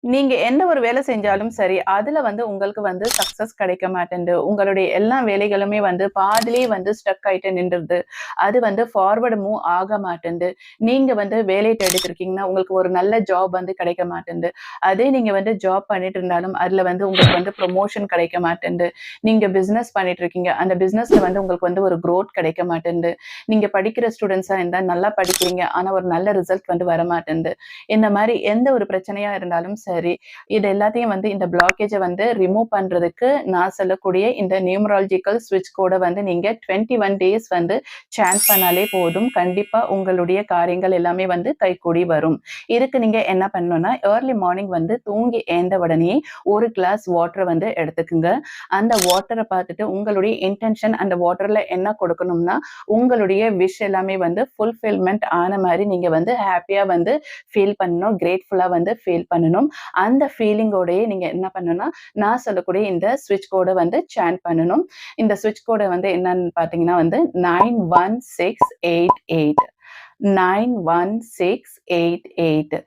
நீங்க எந்த ஒரு வேலை செஞ்சாலும் சரி, அதுல வந்து உங்களுக்கு வந்து சக்சஸ் கிடைக்க மாட்டேன்து. உங்களுடைய எல்லா வேலைகளுமே வந்து பாதியிலேயே வந்து ஸ்டக் ஆயிட்டு நின்றுது. அது வந்து ஃபார்வர்ட் மூவ் ஆக மாட்டேன்து. நீங்க வந்து வேலை தேடிட்டு இருக்கீங்கன்னா, உங்களுக்கு ஒரு நல்ல ஜாப் வந்து கிடைக்க மாட்டேன்து. அதே நீங்க வந்து ஜாப் பண்ணிட்டு இருந்தாலும், அதுல வந்து உங்களுக்கு வந்து ப்ரமோஷன் கிடைக்க மாட்டேன்து. நீங்க பிசினஸ் பண்ணிட்டு இருக்கீங்க. அந்த பிசினஸ்ல வந்து உங்களுக்கு வந்து ஒரு குரோத் கிடைக்க மாட்டேன்து. நீங்க படிக்கிற ஸ்டூடண்ட்ஸா இருந்தா நல்லா படிக்கிறீங்க. ஆனா ஒரு நல்ல ரிசல்ட் வந்து வரமாட்டேன்து. இந்த மாரி எந்த ஒரு பிரச்சனையா இருந்தாலும் சரி, இது எல்லாத்தையும் வந்து இந்த பிளாக்கேஜ வந்து ரிமூவ் பண்றதுக்கு நான் சொல்லக்கூடிய இந்த நியூமராலஜிக்கல் ஸ்விட்ச் கோட வந்து நீங்க 21 டேஸ் வந்து சாண்ட் பண்ணாலே போதும். கண்டிப்பா உங்களுடைய காரியங்கள் எல்லாமே வந்து கைகூடி வரும். இதுக்கு நீங்க என்ன பண்ணணும்னா, ஏர்லி மார்னிங் வந்து தூங்கி எழுந்த உடனே 1 கிளாஸ் வாட்டர வந்து எடுத்துக்குங்க. அந்த வாட்டர பார்த்துட்டு உங்களுடைய இன்டென்ஷன் அந்த வாட்டர்ல என்ன கொடுக்கணும்னா, உங்களுடைய விஷ் எல்லாமே வந்து ஃபுல்ஃபில்மென்ட் ஆன மாரி நீங்க வந்து ஹேப்பியா வந்து ஃபீல் பண்ணணும். கிரேட்ஃபுல்லா வந்து ஃபீல் பண்ணணும். அந்த ஃபீலிங்கோடயே நீங்க என்ன பண்ணணும்னா, நான் சொல்லக்கூடிய இந்த ஸ்விட்ச் கோட வந்து சாண்ட் பண்ணணும். இந்த ஸ்விட்ச் கோட வந்து என்னன்னு பார்த்தீங்கன்னா வந்து 91688 91688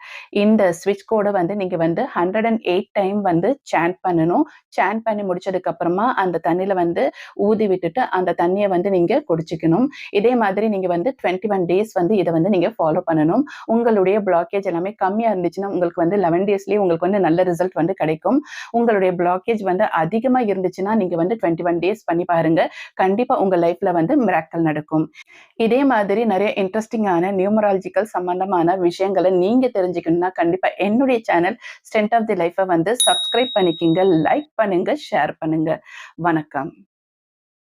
இந்த ஸ்விட்ச் கோட வந்து நீங்க வந்து 108 டைம் வந்து சாண்ட் பண்ணணும். சாண்ட் பண்ணி முடிச்சதுக்கு அப்புறமா அந்த தண்ணீல வந்து ஊதி விட்டுட்டு அந்த தண்ணிய வந்து நீங்க குடிச்சுக்கணும். இதே மாதிரி நீங்க வந்து 21 டேஸ் வந்து இத வந்து நீங்க ஃபாலோ பண்ணணும். உங்களுடைய பிளாக்கேஜ் எல்லாமே கம்மியா இருந்துச்சுன்னா, உங்களுக்கு வந்து 11 டேஸ்லயே உங்களுக்கு வந்து நல்ல ரிசல்ட் வந்து கிடைக்கும். உங்களுடைய பிளாக்கேஜ் வந்து அதிகமா இருந்துச்சுன்னா, நீங்க வந்து 21 டேஸ் பண்ணி பாருங்க. கண்டிப்பா உங்க லைஃப்ல வந்து மிராக்கிள் நடக்கும். இதே மாதிரி நெறைய இன்ட்ரஸ்டிங்கான நியூமராலஜிக்கல் சம்பந்தமான விஷயங்கள நீங்க தெரிஞ்சுக்கணும்னா, கண்டிப்பா என்னுடைய சேனல் ஸ்ட்ரென்த் ஆஃப் தி லைஃப்ப வந்து சப்ஸ்கிரைப் பண்ணிக்கங்க, லைக் பண்ணுங்க, ஷேர் பண்ணுங்க. வணக்கம்.